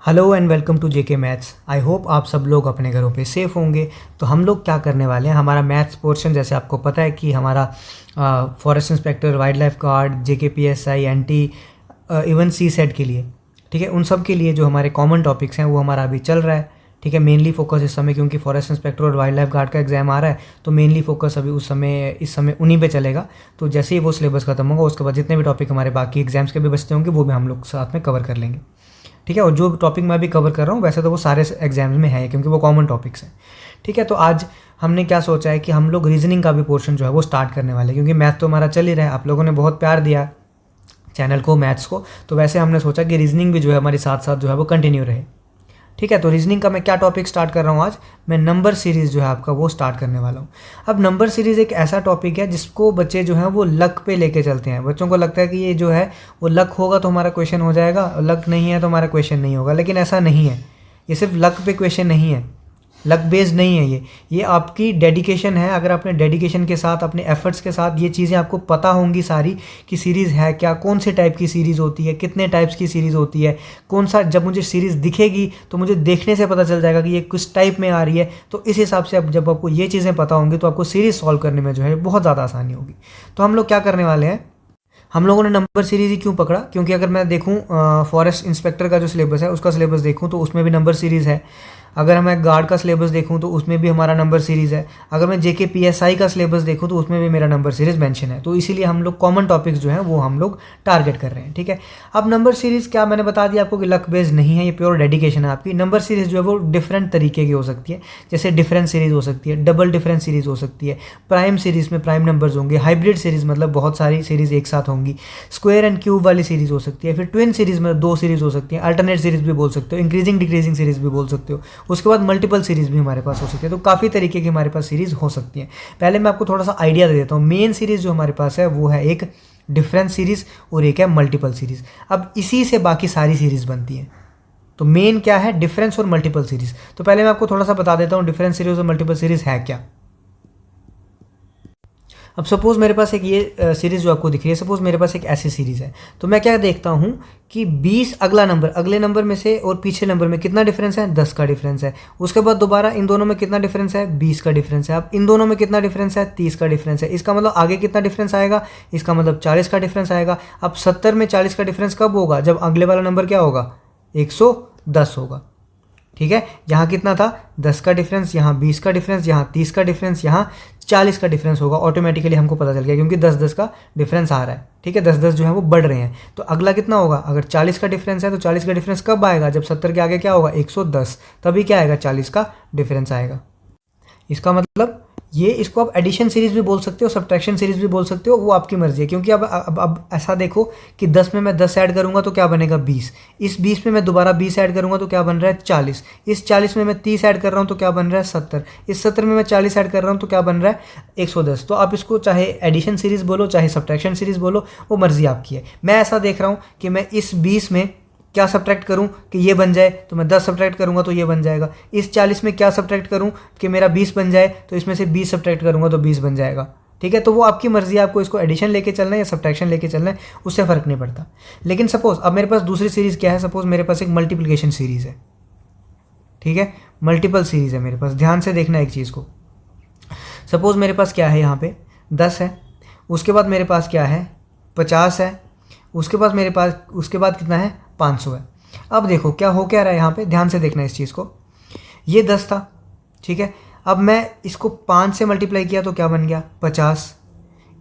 Hello and welcome to JK maths. I hope आप सब लोग अपने घरों पे सेफ़ होंगे। तो हम लोग क्या करने वाले हैं, हमारा मैथ्स पोर्शन जैसे आपको पता है कि हमारा forest inspector, wild life guard, JK PSI, NT, even C set के लिए, ठीक है, उन सब के लिए जो हमारे कॉमन टॉपिक्स हैं वो हमारा अभी चल रहा है। ठीक है, मेनली फोकस इस समय, क्योंकि फॉरेस्ट इंस्पेक्टर और वाइल्ड लाइफ गार्ड का एग्जाम आ रहा है, तो मेनली फोकस अभी इस समय उन्हीं पे चलेगा। तो जैसे ही वो सिलेबस खत्म होगा उसके बाद जितने भी टॉपिक हमारे बाकी एग्जाम्स के भी बचते होंगे वो भी हम लोग साथ में कवर कर लेंगे। ठीक है, और जो टॉपिक मैं अभी कवर कर रहा हूँ वैसे तो वो सारे एग्जाम्स में है क्योंकि वो कॉमन टॉपिक्स हैं। ठीक है, तो आज हमने क्या सोचा है कि हम लोग रीजनिंग का भी पोर्शन जो है वो स्टार्ट करने वाले हैं, क्योंकि मैथ तो हमारा चल ही रहा है, आप लोगों ने बहुत प्यार दिया चैनल को, मैथ्स को, तो वैसे हमने सोचा कि रीजनिंग भी जो है हमारे साथ साथ जो है वो कंटिन्यू रहे। ठीक है, तो रीजनिंग का मैं क्या टॉपिक स्टार्ट कर रहा हूँ आज, मैं नंबर सीरीज़ जो है आपका वो स्टार्ट करने वाला हूँ। अब नंबर सीरीज़ एक ऐसा टॉपिक है जिसको बच्चे जो हैं वो लक पे लेके चलते हैं। बच्चों को लगता है कि ये जो है वो लक होगा तो हमारा क्वेश्चन हो जाएगा, लक नहीं है तो हमारा क्वेश्चन नहीं होगा, लेकिन ऐसा नहीं है। ये सिर्फ लक पे क्वेश्चन नहीं है, लक बेस्ड नहीं है ये आपकी डेडिकेशन है। अगर अपने डेडिकेशन के साथ, अपने एफर्ट्स के साथ ये चीज़ें आपको पता होंगी सारी कि सीरीज़ है क्या, कौन से टाइप की सीरीज़ होती है, कितने टाइप्स की सीरीज़ होती है, कौन सा, जब मुझे सीरीज़ दिखेगी तो मुझे देखने से पता चल जाएगा कि ये किस टाइप में आ रही है। तो इस हिसाब से अब जब आपको ये चीज़ें पता होंगी तो आपको सीरीज़ सॉल्व करने में जो है बहुत ज़्यादा आसानी होगी। तो हम लोग क्या करने वाले हैं, हम लोगों ने नंबर सीरीज़ ही क्यों पकड़ा, क्योंकि अगर मैं देखूं फॉरेस्ट इंस्पेक्टर का जो सिलेबस है उसका सिलेबस देखूं तो उसमें भी नंबर सीरीज़ है। अगर मैं गार्ड का सिलेबस देखूं तो उसमें भी हमारा नंबर सीरीज़ है। अगर मैं जेके पीएसआई का सिलेबस देखूं तो उसमें भी मेरा नंबर सीरीज़ मेंशन है। तो इसीलिए हम लोग कॉमन टॉपिक्स जो हैं वो हम लोग टारगेट कर रहे हैं। ठीक है, अब नंबर सीरीज़ क्या, मैंने बता दिया आपको कि लक बेस्ड नहीं है, ये प्योर डेडिकेशन है आपकी। नंबर सीरीज़ जो है वो डिफरेंट तरीके की हो सकती है, जैसे डिफरेंस सीरीज़ हो सकती है, डबल डिफरेंस सीरीज़ हो सकती है, प्राइम सीरीज़ में प्राइम नंबर्स होंगे, हाइब्रिड सीरीज़ मतलब बहुत सारी सीरीज़ एक साथ होंगी, स्क्वायर एंड क्यूब वाली सीरीज़ हो सकती है, फिर ट्विन सीरीज़ में दो सीरीज़ हो सकती है, अल्टरनेट सीरीज़ भी बोल सकते हो, इंक्रीजिंग डिक्रीजिंग सीरीज़ भी बोल सकते हो, उसके बाद मल्टीपल सीरीज़ भी हमारे पास हो सकती है। तो काफ़ी तरीके की हमारे पास सीरीज़ हो सकती है। पहले मैं आपको थोड़ा सा आइडिया दे देता हूँ। मेन सीरीज़ जो हमारे पास है वो है एक डिफरेंस सीरीज़ और एक है मल्टीपल सीरीज़। अब इसी से बाकी सारी सीरीज़ बनती है। तो मेन क्या है, डिफरेंस और मल्टीपल सीरीज़। तो पहले मैं आपको थोड़ा सा बता देता हूँ डिफरेंस सीरीज़ और मल्टीपल सीरीज़ है क्या। अब सपोज़ मेरे पास एक ये सीरीज़ जो आपको दिख रही है, सपोज़ मेरे पास एक ऐसी सीरीज़ है, तो मैं क्या देखता हूँ कि 20 अगला नंबर, अगले नंबर में से और पिछले नंबर में कितना डिफरेंस है, 10 का डिफरेंस है। उसके बाद दोबारा इन दोनों में कितना डिफरेंस है, 20 का डिफरेंस है। अब इन दोनों में कितना डिफरेंस है, 30 का डिफरेंस है। इसका मतलब आगे कितना डिफरेंस आएगा, इसका मतलब 40 का डिफरेंस आएगा। अब 70 में 40 का डिफरेंस कब होगा, जब अगले वाला नंबर क्या होगा, 110 होगा। ठीक है, यहाँ कितना था, 10 का डिफरेंस, यहाँ 20 का डिफरेंस, यहाँ 30 का डिफरेंस, यहाँ 40 का डिफरेंस होगा। ऑटोमेटिकली हमको पता चल गया क्योंकि 10-10 का डिफरेंस आ रहा है। ठीक है, 10-10 जो है वो बढ़ रहे हैं। तो अगला कितना होगा, अगर 40 का डिफरेंस है तो 40 का डिफरेंस कब आएगा, जब 70 के आगे क्या होगा, 110, तभी क्या आएगा, 40 का डिफरेंस आएगा। इसका मतलब ये, इसको आप एडिशन सीरीज़ भी बोल सकते हो, सब्ट्रैक्शन सीरीज़ भी बोल सकते हो, वो आपकी मर्जी है। क्योंकि अब ऐसा देखो कि 10 में मैं 10 ऐड करूंगा तो क्या बनेगा, 20। इस 20 में मैं दोबारा 20 ऐड करूंगा तो क्या बन रहा है, 40। इस 40 में मैं 30 ऐड कर रहा हूँ तो क्या बन रहा है, 70। इस 70 में मैं 40 ऐड कर रहा हूँ तो क्या बन रहा है, 110। तो आप इसको चाहे एडिशन सीरीज़ बोलो चाहे सब्ट्रैक्शन सीरीज़ बोलो, वो मर्जी आपकी है। मैं ऐसा देख रहा हूँ कि मैं इस 20 में क्या सब्ट्रैक्ट करूं कि ये बन जाए, तो मैं 10 सब्ट्रैक्ट करूंगा तो ये बन जाएगा। इस 40 में क्या सब्ट्रैक्ट करूं कि मेरा 20 बन जाए, तो इसमें से 20 सब्ट्रैक्ट करूंगा तो 20 बन जाएगा। ठीक है, तो वो आपकी मर्जी है, आपको इसको एडिशन लेके चलना है या सब्ट्रैक्शन लेके चलना है, उससे फ़र्क नहीं पड़ता। लेकिन सपोज अब मेरे पास दूसरी सीरीज़ क्या है, सपोज मेरे पास एक मल्टीप्लिकेशन सीरीज़ है। ठीक है, मल्टीपल सीरीज़ है मेरे पास, ध्यान से देखना एक चीज़ को। सपोज मेरे पास क्या है, यहाँ पे 10 है, उसके बाद मेरे पास क्या है, 50 है, उसके बाद कितना है, 500 है। अब देखो क्या हो क्या रहा है यहाँ पे, ध्यान से देखना इस चीज़ को। ये 10 था, ठीक है, अब मैं इसको 5 से मल्टीप्लाई किया तो क्या बन गया, 50।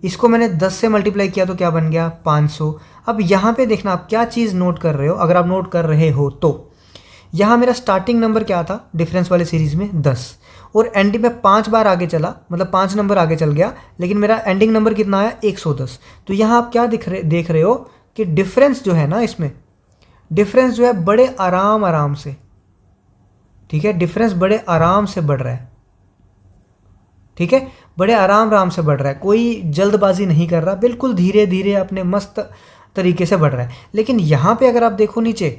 इसको मैंने 10 से मल्टीप्लाई किया तो क्या बन गया, 500। अब यहाँ पे देखना आप क्या चीज़ नोट कर रहे हो, अगर आप नोट कर रहे हो तो यहाँ मेरा स्टार्टिंग नंबर क्या था डिफरेंस वाले सीरीज़ में, 10, और एंडिंग में 5 बार आगे चला, मतलब 5 नंबर आगे चल गया, लेकिन मेरा एंडिंग नंबर कितना आया, 110। तो यहाँ आप क्या देख रहे हो कि डिफरेंस जो है ना, इसमें डिफरेंस जो है बड़े आराम से, ठीक है, डिफरेंस बड़े आराम से बढ़ रहा है। ठीक है, बड़े आराम से बढ़ रहा है, कोई जल्दबाजी नहीं कर रहा, बिल्कुल धीरे धीरे अपने मस्त तरीके से बढ़ रहा है। लेकिन यहाँ पे अगर आप देखो नीचे,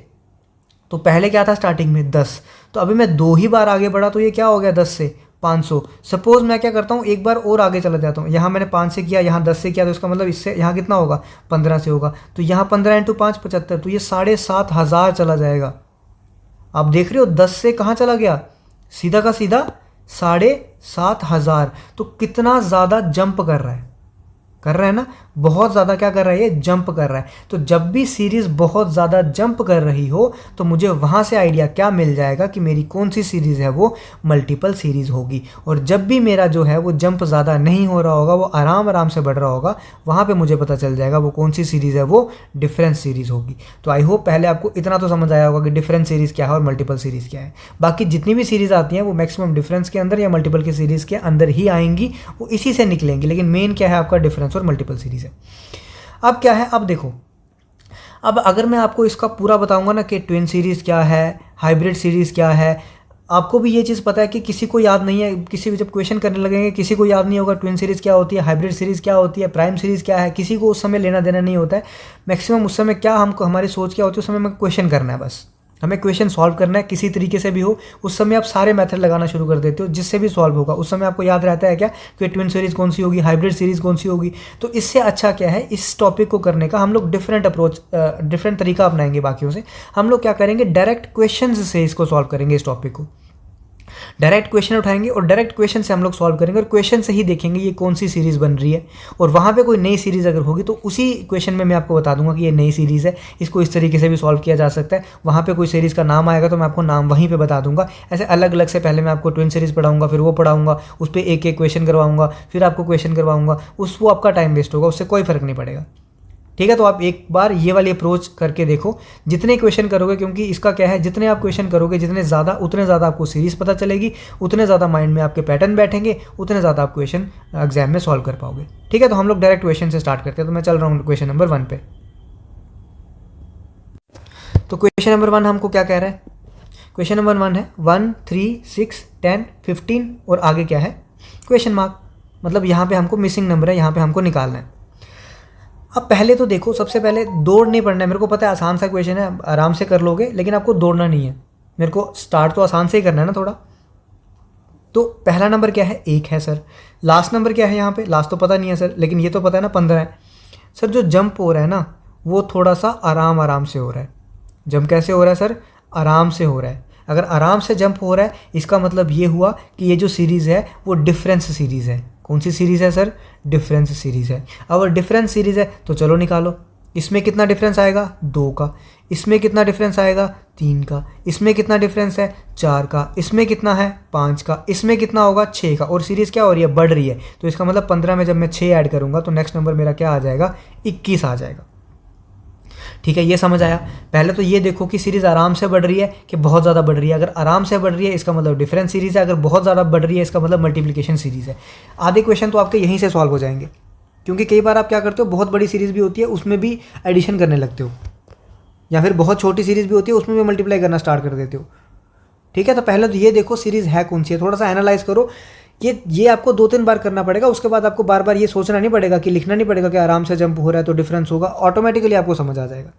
तो पहले क्या था स्टार्टिंग में 10, तो अभी मैं 2 ही बार आगे बढ़ा तो ये क्या हो गया, 10 से 500। सपोज मैं क्या करता हूँ, एक बार और आगे चला जाता हूँ, यहाँ मैंने 5 से किया, यहाँ 10 से किया, तो इसका मतलब इससे यहाँ कितना होगा, 15 से होगा, तो यहाँ 15 × 5 75, तो ये 7,500 चला जाएगा। आप देख रहे हो 10 से कहाँ चला गया, सीधा का सीधा 7,500। तो कितना ज़्यादा जंप कर रहा है ना, बहुत ज़्यादा क्या कर रहा है, ये जंप कर रहा है। तो जब भी सीरीज़ बहुत ज़्यादा जंप कर रही हो तो मुझे वहाँ से आइडिया क्या मिल जाएगा कि मेरी कौन सी सीरीज़ है वो मल्टीपल सीरीज़ होगी। और जब भी मेरा जो है वो जंप ज़्यादा नहीं हो रहा होगा, वो आराम आराम से बढ़ रहा होगा, वहाँ पे मुझे पता चल जाएगा वो कौन सी सीरीज़ है, वो डिफरेंस सीरीज़ होगी। तो आई होप पहले आपको इतना तो समझ आया होगा कि डिफरेंस सीरीज़ क्या है और मल्टीपल सीरीज़ क्या है। बाकी जितनी भी सीरीज़ आती हैं वो मैक्सिमम डिफरेंस के अंदर या मल्टीपल की सीरीज़ के अंदर ही आएंगी, वो इसी से निकलेंगी। लेकिन मेन क्या है आपका, डिफरेंस और मल्टीपल सीरीज़ है। अब क्या है, अब देखो, अब अगर मैं आपको इसका पूरा बताऊंगा ना कि ट्विन सीरीज़ क्या है, हाइब्रिड सीरीज़ क्या है, आपको भी ये चीज़ पता है कि किसी को याद नहीं है, किसी को जब क्वेश्चन करने लगेंगे किसी को याद नहीं होगा ट्विन सीरीज़ क्या होती है, हाइब्रिड सीरीज़ क्या होती है, प्राइम सीरीज़ क्या है, किसी को उस समय लेना देना नहीं होता है। मैक्सिमम उस समय क्या हमको, हमारी सोच क्या होती है, उस समय में क्वेश्चन करना है, बस हमें क्वेश्चन सॉल्व करना है किसी तरीके से भी हो। उस समय आप सारे मेथड लगाना शुरू कर देते हो जिससे भी सॉल्व होगा। उस समय आपको याद रहता है क्या कि ट्विन सीरीज़ कौन सी होगी, हाइब्रिड सीरीज़ कौन सी होगी। तो इससे अच्छा क्या है, इस टॉपिक को करने का हम लोग डिफरेंट अप्रोच, डिफरेंट तरीका अपनाएंगे बाकियों से। हम लोग क्या करेंगे, डायरेक्ट क्वेश्चन से इसको सॉल्व करेंगे, इस टॉपिक को डायरेक्ट क्वेश्चन उठाएंगे और डायरेक्ट क्वेश्चन से हम लोग सॉल्व करेंगे और क्वेश्चन से ही देखेंगे ये कौन सी सीरीज़ बन रही है। और वहाँ पे कोई नई सीरीज़ अगर होगी तो उसी क्वेश्चन में मैं आपको बता दूंगा कि ये नई सीरीज़ है, इसको इस तरीके से भी सॉल्व किया जा सकता है। वहाँ पे कोई सीरीज़ का नाम आएगा तो मैं आपको नाम वहीं पे बता दूंगा। ऐसे अलग अलग से पहले मैं आपको ट्विन सीरीज़ पढ़ाऊंगा, फिर वो पढ़ाऊंगा, उस पर एक एक क्वेश्चन करवाऊंगा, फिर आपको क्वेश्चन करवाऊंगा, वो आपका टाइम वेस्ट होगा, उससे कोई फ़र्क नहीं पड़ेगा। ठीक है, तो आप एक बार ये वाली अप्रोच करके देखो, जितने क्वेश्चन करोगे, क्योंकि इसका क्या है, जितने आप क्वेश्चन करोगे जितने ज़्यादा, उतने ज़्यादा आपको सीरीज़ पता चलेगी, उतने ज़्यादा माइंड में आपके पैटर्न बैठेंगे, उतने ज़्यादा आप क्वेश्चन एग्जाम में सॉल्व कर पाओगे। ठीक है, तो हम लोग डायरेक्ट क्वेश्चन से स्टार्ट करते हैं। तो मैं चल रहा हूँ क्वेश्चन नंबर 1 पे। तो क्वेश्चन नंबर 1 हमको क्या कह रहा है, क्वेश्चन नंबर 1 है 1, 3, 6, 10, 15 और आगे क्या है, क्वेश्चन मार्क। मतलब यहाँ पे हमको मिसिंग नंबर है, यहाँ पे हमको निकालना है। अब पहले तो देखो, सबसे पहले दौड़ नहीं पड़ना है। मेरे को पता है आसान सा क्वेश्चन है, आराम से कर लोगे, लेकिन आपको दौड़ना नहीं है। मेरे को स्टार्ट तो आसान से ही करना है ना थोड़ा। तो पहला नंबर क्या है, 1 है सर। लास्ट नंबर क्या है यहाँ पे, लास्ट तो पता नहीं है सर, लेकिन ये तो पता है ना 15 है सर। जो जंप हो रहा है ना वो थोड़ा सा आराम आराम से हो रहा है। जंप कैसे हो रहा है सर, आराम से हो रहा है। अगर आराम से जंप हो रहा है इसका मतलब ये हुआ कि ये जो सीरीज़ है वो डिफरेंस सीरीज़ है। कौन सी सीरीज़ है सर, डिफरेंस सीरीज़ है। अगर डिफरेंस सीरीज़ है तो चलो निकालो, इसमें कितना डिफरेंस आएगा, 2 का। इसमें कितना डिफरेंस आएगा, 3 का। इसमें कितना डिफरेंस है, 4 का। इसमें कितना है, 5 का। इसमें कितना होगा, 6 का। और सीरीज़ क्या हो रही है, बढ़ रही है। तो इसका मतलब 15 में जब मैं 6 ऐड करूँगा तो नेक्स्ट नंबर मेरा क्या आ जाएगा, 21 आ जाएगा। ठीक है, ये समझ आया। पहले तो ये देखो कि सीरीज़ आराम से बढ़ रही है कि बहुत ज़्यादा बढ़ रही है। अगर आराम से बढ़ रही है इसका मतलब डिफरेंस सीरीज़ है, अगर बहुत ज़्यादा बढ़ रही है इसका मतलब मल्टीप्लिकेशन सीरीज़ है। आधे क्वेश्चन तो आपके यहीं से सॉल्व हो जाएंगे, क्योंकि कई बार आप क्या करते हो, बहुत बड़ी सीरीज़ भी होती है उसमें भी एडिशन करने लगते हो, या फिर बहुत छोटी सीरीज़ भी होती है उसमें भी मल्टीप्लाई करना स्टार्ट कर देते हो। ठीक है, तो पहले तो ये देखो सीरीज़ है कौन सी है, थोड़ा सा एनालाइज करो। ये आपको 2-3 बार करना पड़ेगा। उसके बाद आपको बार बार ये सोचना नहीं पड़ेगा कि लिखना नहीं पड़ेगा कि आराम से जंप हो रहा है तो डिफरेंस होगा, ऑटोमेटिकली आपको समझ आ जाएगा।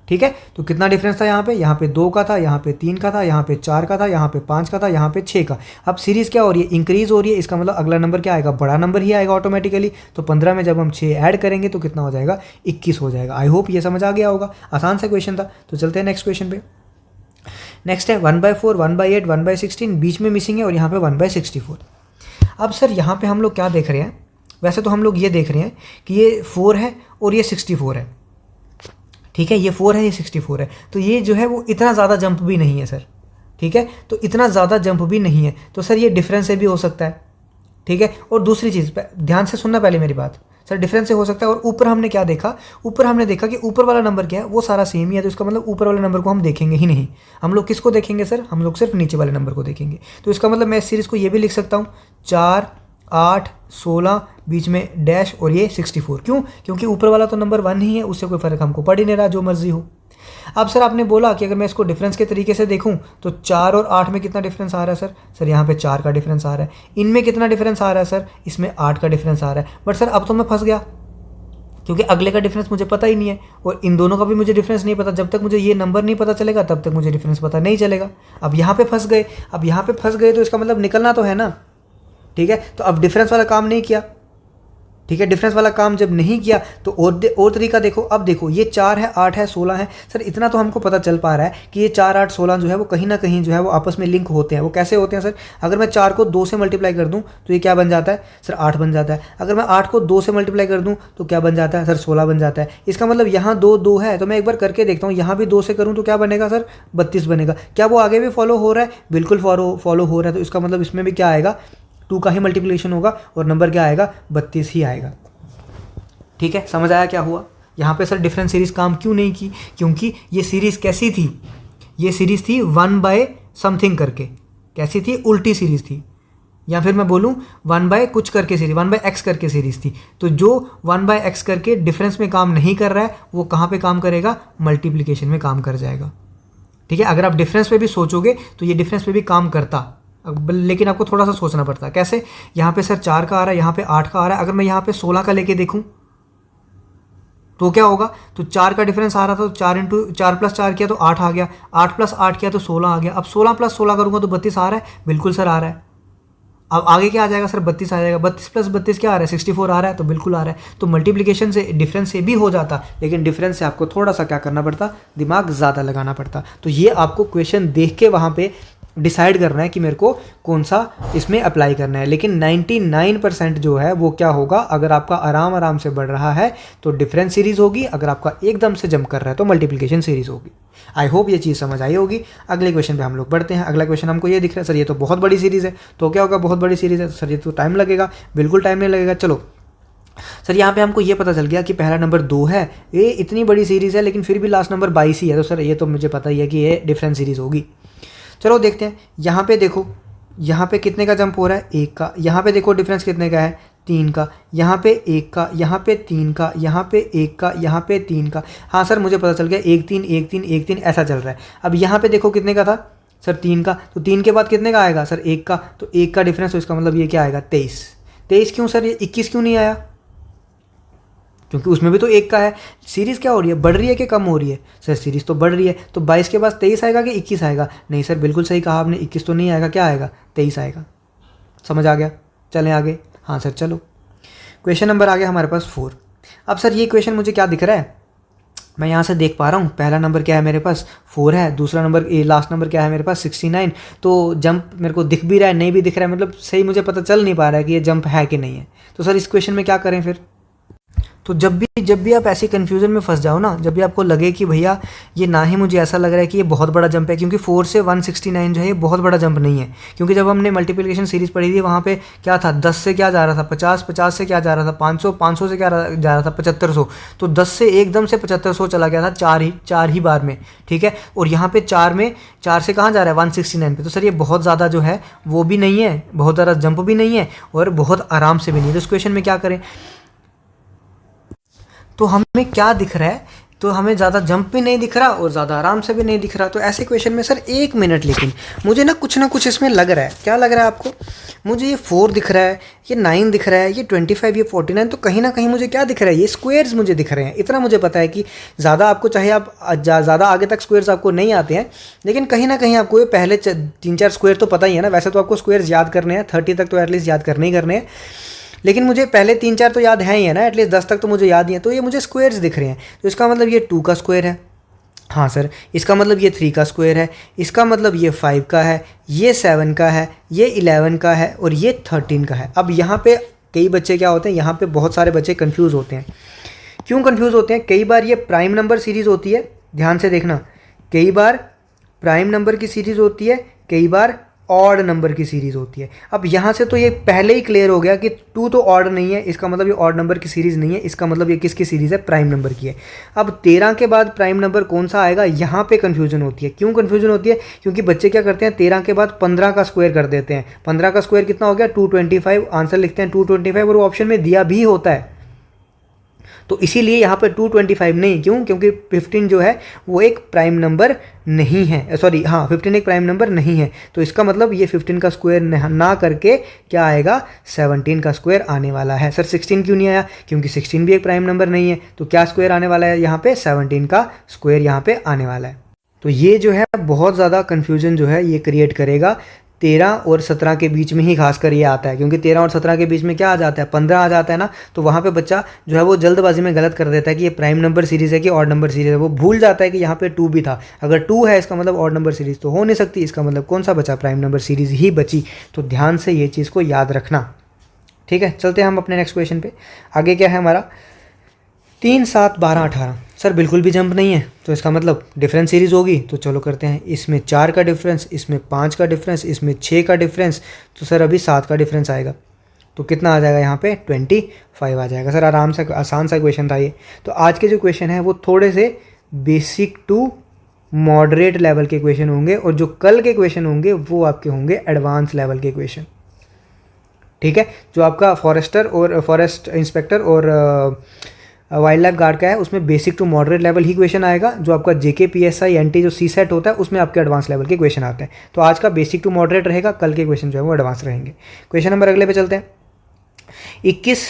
ठीक है, तो कितना डिफरेंस था यहाँ पे 2 का था, यहाँ पे 3 का था, यहाँ पे 4 का था, यहाँ पे 5 का था, यहाँ पे 6 का। अब सीरीज़ क्या हो रही है, इंक्रीज हो रही है। इसका मतलब अगला नंबर क्या आएगा, बड़ा नंबर ही आएगा ऑटोमेटिकली। तो 15 में जब हम 6 ऐड करेंगे तो कितना हो जाएगा, 21 हो जाएगा। आई होप ये समझ आ गया होगा, आसान सा क्वेश्चन था। तो चलते हैं नेक्स्ट क्वेश्चन पे। नेक्स्ट है 1/4, 1/8, 1/16, बीच में मिसिंग है और यहाँ पे 1/64। अब सर यहाँ पे हम लोग क्या देख रहे हैं, वैसे तो हम लोग ये देख रहे हैं कि ये 4 है और ये 64 है। ठीक है, ये 4 है, ये 64 है। तो ये जो है वो इतना ज़्यादा जंप भी नहीं है सर। ठीक है, तो इतना ज़्यादा जंप भी नहीं है, तो सर ये डिफरेंस से भी हो सकता है। ठीक है, और दूसरी चीज़ ध्यान से सुनना पहले मेरी बात, सर डिफरेंस से हो सकता है। और ऊपर हमने क्या देखा, ऊपर हमने देखा कि ऊपर वाला नंबर क्या है, वो सारा सेम ही है। तो इसका मतलब ऊपर वाले नंबर को हम देखेंगे ही नहीं। हम लोग किसको देखेंगे सर, हम लोग सिर्फ नीचे वाले नंबर को देखेंगे। तो इसका मतलब मैं इस सीरीज़ को ये भी लिख सकता हूँ 4, 8, 16, बीच में डैश और ये 64। क्यों, क्योंकि ऊपर वाला तो नंबर 1 ही है, उससे कोई फ़र्क हमको पड़ ही नहीं रहा, जो मर्जी हो। अब सर आपने बोला कि अगर मैं इसको डिफरेंस के तरीके से देखूं तो 4 और 8 में कितना डिफरेंस आ रहा है सर, सर यहाँ पे 4 का डिफरेंस आ रहा है। इनमें कितना डिफरेंस आ रहा है सर, इसमें 8 का डिफरेंस आ रहा है। बट सर अब तो मैं फंस गया, क्योंकि अगले का डिफरेंस मुझे पता ही नहीं है और इन दोनों का भी मुझे डिफरेंस नहीं पता। जब तक मुझे ये नंबर नहीं पता चलेगा तब तक मुझे डिफरेंस पता नहीं चलेगा। अब यहाँ पे फंस गए, अब यहाँ पे फंस गए तो इसका मतलब निकलना तो है ना। ठीक है, तो अब डिफरेंस वाला काम नहीं किया, ठीक है, डिफरेंस वाला काम जब नहीं किया तो और तरीका देखो। अब देखो ये 4 है, 8 है, 16 है। सर इतना तो हमको पता चल पा रहा है कि ये 4, 8, 16 जो है वो कहीं ना कहीं जो है वो आपस में लिंक होते हैं। वो कैसे होते हैं सर? अगर मैं 4 को 2 से मल्टीप्लाई कर दूं तो ये क्या बन जाता है सर? 8 बन जाता है। अगर मैं 8 को 2 से मल्टीप्लाई कर दूं तो क्या बन जाता है सर? 16 बन जाता है। इसका मतलब यहाँ 2 2 है, तो मैं एक बार करके देखता हूँ। यहाँ भी 2 से करूँ तो क्या बनेगा सर? 32 बनेगा। क्या वो आगे भी फॉलो हो रहा है? बिल्कुल फॉलो हो रहा है। तो इसका मतलब इसमें भी क्या आएगा? 2 का ही मल्टीप्लिकेशन होगा और नंबर क्या आएगा? 32 ही आएगा। ठीक है, समझ आया क्या हुआ? यहाँ पे सर डिफरेंस सीरीज काम क्यों नहीं की? क्योंकि ये सीरीज कैसी थी? ये सीरीज थी 1 बाय समथिंग करके। कैसी थी? उल्टी सीरीज थी, या फिर मैं बोलूँ 1 बाय कुछ करके सीरीज, 1 बाय एक्स करके सीरीज थी। तो जो 1 बाय एक्स करके डिफरेंस में काम नहीं कर रहा है वो कहाँ पे काम करेगा? मल्टीप्लिकेशन में काम कर जाएगा। ठीक है, अगर आप डिफरेंस पे भी सोचोगे तो ये डिफरेंस पे भी काम करता, लेकिन आपको थोड़ा सा सोचना पड़ता। कैसे? यहाँ पे सर 4 का आ रहा है, यहाँ पे 8 का आ रहा है। अगर मैं यहाँ पे 16 का लेके देखूँ तो क्या होगा? तो 4 का डिफरेंस आ रहा था तो 4 प्लस 4 किया तो 8 आ गया, 8 प्लस 8 किया तो 16 आ गया। अब 16 प्लस 16 करूंगा तो 32 आ रहा है। बिल्कुल सर आ रहा है। अब आगे क्या आ जाएगा सर? 32 आ जाएगा। 32 प्लस 32 क्या आ रहा है? 64 आ रहा है। तो बिल्कुल आ रहा है। तो मल्टीप्लिकेशन से डिफरेंस से भी हो जाता, लेकिन डिफरेंस से आपको थोड़ा सा क्या करना पड़ता? दिमाग ज़्यादा लगाना पड़ता। तो ये आपको क्वेश्चन देख के वहाँ पे डिसाइड करना है कि मेरे को कौन सा इसमें अप्लाई करना है। लेकिन 99% जो है वो क्या होगा? अगर आपका आराम से बढ़ रहा है तो डिफरेंस सीरीज होगी, अगर आपका एकदम से जंप कर रहा है तो मल्टीप्लिकेशन सीरीज होगी। आई होप ये चीज़ समझ आई होगी। अगले क्वेश्चन पे हम लोग बढ़ते हैं। अगला क्वेश्चन हमको ये दिख रहा है, सर ये तो बहुत बड़ी सीरीज़ है। तो क्या होगा? बहुत बड़ी सीरीज़ है सर, ये तो टाइम लगेगा। बिल्कुल टाइम नहीं लगेगा। चलो सर, यहाँ पे हमको ये पता चल गया कि पहला नंबर 2 है। ये इतनी बड़ी सीरीज़ है लेकिन फिर भी लास्ट नंबर 22 ही है। तो सर ये तो मुझे पता ही है कि ये डिफरेंस सीरीज़ होगी। चलो देखते हैं। यहाँ पे देखो, यहाँ पे कितने का जंप हो रहा है? 1 का। यहाँ पे देखो डिफरेंस कितने का है? 3 का। यहाँ पे 1 का, यहाँ पे 3 का, यहाँ पे 1 का, यहाँ पे 3 का। हाँ सर मुझे पता चल गया, 1 3 1 3 1 3 ऐसा चल रहा है। अब यहाँ पे देखो कितने का था सर? 3 का। तो 3 के बाद कितने का आएगा सर? 1 का। तो 1 का डिफरेंस, तो इसका मतलब ये क्या आएगा? 23। 23 क्यों सर? ये 21 क्यों नहीं आया? क्योंकि उसमें भी तो 1 का है। सीरीज़ क्या हो रही है? बढ़ रही है कि कम हो रही है? सर सीरीज़ तो बढ़ रही है। तो 22 के बाद 23 आएगा कि 21 आएगा? नहीं सर, बिल्कुल सही कहा आपने, 21 तो नहीं आएगा। क्या आएगा? 23 आएगा। समझ आ गया? चलें आगे। हाँ सर चलो, क्वेश्चन नंबर आ गया हमारे पास 4। अब सर ये क्वेश्चन मुझे क्या दिख रहा है? मैं यहाँ से देख पा रहा हूँ पहला नंबर क्या है मेरे पास? 4 है। दूसरा नंबर, लास्ट नंबर क्या है मेरे पास? 69। तो जंप मेरे को दिख भी रहा है, नहीं भी दिख रहा है, मतलब सही मुझे पता चल नहीं पा रहा है कि ये जंप है कि नहीं है। तो सर इस क्वेश्चन में क्या करें फिर? तो जब भी आप ऐसी कन्फ्यूज़न में फंस जाओ ना, जब भी आपको लगे कि भैया ये ना ही मुझे ऐसा लग रहा है कि ये बहुत बड़ा जंप है, क्योंकि 4 से 169 जो है ये बहुत बड़ा जंप नहीं है। क्योंकि जब हमने मल्टीप्लिकेशन सीरीज़ पढ़ी थी वहाँ पे क्या था? 10 से क्या जा रहा था? 50, 50 से क्या जा रहा था? 500, 500 से क्या जा रहा था? 7500। तो 10 से एकदम से 7500 चला गया था चार ही बार में। ठीक है, और यहाँ पे 4 से कहाँ जा रहा है? 169 पे। तो सर ये बहुत ज़्यादा जो है वो भी नहीं है, बहुत ज़्यादा जंप भी नहीं है और बहुत आराम से भी नहीं है। तो इस क्वेश्चन में क्या करें? तो हमें क्या दिख रहा है? तो हमें ज़्यादा जंप भी नहीं दिख रहा और ज़्यादा आराम से भी नहीं दिख रहा। तो ऐसे क्वेश्चन में सर 1 मिनट, लेकिन मुझे ना कुछ इसमें लग रहा है। क्या लग रहा है आपको? मुझे ये 4 दिख रहा है, ये 9 दिख रहा है, ये 25, ये 49। तो कहीं ना कहीं मुझे क्या दिख रहा है? ये स्क्वेयर्स मुझे दिख रहे हैं। इतना मुझे पता है कि ज़्यादा आपको, चाहे आप ज़्यादा आगे तक स्क्वेयर्स आपको नहीं आते हैं, लेकिन कहीं ना कहीं आपको ये पहले 3-4 स्क्वेयर तो पता ही है ना। वैसे तो आपको स्क्वेयर्स याद करने हैं, 30 तक तो एटलीस्ट याद करने ही करने हैं, लेकिन मुझे पहले 3-4 तो याद है ही है ना, एटलीस्ट 10 तक तो मुझे याद ही है। तो ये मुझे स्क्वेयर्स दिख रहे हैं। तो इसका मतलब ये 2 का स्क्वायर है। हाँ सर, इसका मतलब ये 3 का स्क्वायर है। इसका मतलब ये 5 का है, ये 7 का है, ये 11 का है और ये 13 का है। अब यहाँ पे कई बच्चे क्या होते हैं, यहाँ पे बहुत सारे बच्चे कंफ्यूज होते हैं। क्यों कंफ्यूज होते हैं? कई बार ये प्राइम नंबर सीरीज़ होती है, ध्यान से देखना, कई बार प्राइम नंबर की सीरीज़ होती है, कई बार ऑड नंबर की सीरीज़ होती है। अब यहाँ से तो ये पहले ही क्लियर हो गया कि 2 तो ऑड नहीं है, इसका मतलब ये ऑड नंबर की सीरीज़ नहीं है, इसका मतलब ये किसकी सीरीज़ है? प्राइम नंबर की है। अब 13 के बाद प्राइम नंबर कौन सा आएगा? यहाँ पे कन्फ्यूजन होती है। क्यों कन्फ्यूजन होती है? क्योंकि बच्चे क्या करते हैं, 13 के बाद 15 का स्क्वायर कर देते हैं। 15 का स्क्वायर कितना हो गया? 225। आंसर लिखते हैं 225 और वो ऑप्शन में दिया भी होता है। तो इसीलिए यहाँ पर 225 नहीं। क्यों? क्योंकि 15 जो है वो एक प्राइम नंबर नहीं है, सॉरी हाँ 15 एक प्राइम नंबर नहीं है। तो इसका मतलब ये 15 का स्क्वायर ना करके क्या आएगा? 17 का स्क्वायर आने वाला है। सर 16 क्यों नहीं आया? क्योंकि 16 भी एक प्राइम नंबर नहीं है। तो क्या स्क्वायर आने वाला है यहाँ पे? 17 का स्क्वायर यहाँ पे आने वाला है। तो ये जो है बहुत ज़्यादा कन्फ्यूजन जो है ये क्रिएट करेगा 13 और 17 के बीच में ही खासकर ये आता है, क्योंकि 13 और 17 के बीच में क्या आ जाता है, 15 आ जाता है ना। तो वहाँ पे बच्चा जो है वो जल्दबाजी में गलत कर देता है कि ये प्राइम नंबर सीरीज़ है कि ऑड नंबर सीरीज़ है। वो भूल जाता है कि यहाँ पे 2 भी था। अगर 2 है इसका मतलब ऑड नंबर सीरीज़ तो हो नहीं सकती, इसका मतलब कौन सा बचा, प्राइम नंबर सीरीज़ ही बची। तो ध्यान से ये चीज़ को याद रखना, ठीक है। चलते हैं हम अपने नेक्स्ट क्वेश्चन पे। आगे क्या है हमारा, 3, 7, 12, 18। सर बिल्कुल भी जंप नहीं है, तो इसका मतलब डिफरेंस सीरीज़ होगी। तो चलो करते हैं, इसमें 4 का डिफरेंस, इसमें 5 का डिफरेंस, इसमें 6 का डिफरेंस, तो सर अभी 7 का डिफरेंस आएगा। तो कितना आ जाएगा यहाँ पे, 25 आ जाएगा। सर आराम से, आसान सा क्वेश्चन था ये। तो आज के जो क्वेश्चन है वो थोड़े से बेसिक टू मॉडरेट लेवल के क्वेश्चन होंगे, और जो कल के क्वेश्चन होंगे वो आपके होंगे एडवांस लेवल के क्वेश्चन, ठीक है। जो आपका फॉरेस्टर और फॉरेस्ट इंस्पेक्टर और वाइल्ड लाइफ गार्ड का है उसमें बेसिक टू मॉडरेट लेवल ही क्वेश्चन आएगा। जो आपका जेके पीएसआई एनटी जो सी सेट होता है उसमें आपके एडवांस लेवल के क्वेश्चन आते हैं। तो आज का बेसिक टू मॉडरेट रहेगा, कल के क्वेश्चन जो है वो एडवांस रहेंगे। क्वेश्चन नंबर अगले पे चलते हैं, 21,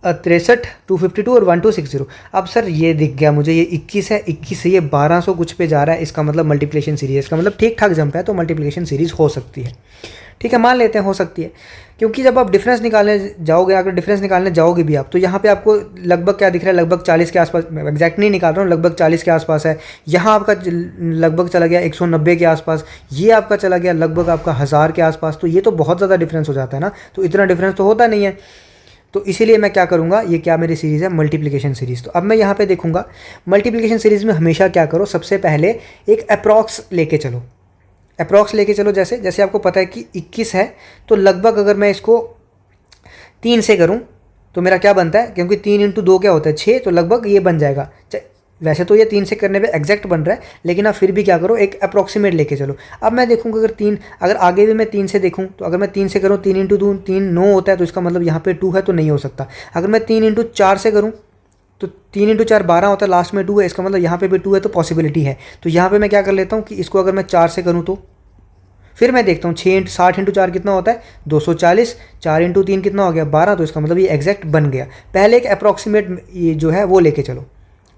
63, 252 और 1260। अब सर ये दिख गया मुझे, ये 21 है, 21 से ये 1200 कुछ पे जा रहा है, इसका मतलब मल्टीप्लिकेशन सीरीज है। इसका मतलब ठीक ठाक जंप है, तो मल्टीप्लिकेशन सीरीज हो सकती है, ठीक है, मान लेते हैं हो सकती है। क्योंकि जब आप डिफरेंस निकालने जाओगे, अगर डिफरेंस निकालने जाओगे भी आप, तो यहाँ पे आपको लगभग क्या दिख रहा है, लगभग 40 के आसपास, एग्जैक्ट नहीं निकाल रहा हूँ, लगभग 40 के आसपास है। यहाँ आपका लगभग चला गया 190 के आसपास, ये आपका चला गया लगभग आपका 1000 के आसपास। तो ये तो बहुत ज़्यादा डिफरेंस हो जाता है ना, तो इतना डिफरेंस तो होता नहीं है। तो इसीलिए मैं क्या करूँगा, ये क्या मेरी सीरीज़ है, मल्टीप्लिकेशन सीरीज़। तो अब मैं यहाँ पे देखूँगा मल्टीप्लिकेशन सीरीज़ में हमेशा क्या करो, सबसे पहले एक अप्रॉक्स लेके चलो, अप्रॉक्स लेके चलो। जैसे जैसे आपको पता है कि 21 है, तो लगभग अगर मैं इसको 3 से करूं तो मेरा क्या बनता है, क्योंकि 3 × 2 क्या होता है 6, तो लगभग ये बन जाएगा। वैसे तो ये 3 से करने पे एग्जैक्ट बन रहा है, लेकिन आप फिर भी क्या करो, एक अप्रॉक्सीमेट लेके चलो। अब मैं देखूंगा अगर आगे भी मैं 3 से देखूं, तो अगर मैं 3 से करूं, 3 × 2 3 9 होता है, तो इसका मतलब यहाँ पे 2 है, तो नहीं हो सकता। अगर मैं 3 × 4 से करूँ, तो 3 × 4 12 होता है, लास्ट में 2 है, इसका मतलब यहाँ पे भी 2 है, तो पॉसिबिलिटी है। तो यहाँ पे मैं क्या कर लेता हूँ कि इसको अगर मैं 4 से करूँ, तो फिर मैं देखता हूँ 60 × 4 कितना होता है 240, 4 × 3 कितना हो गया 12, तो इसका मतलब ये एग्जैक्ट बन गया। पहले एक अप्रॉक्सीमेट ये जो है वो लेके चलो,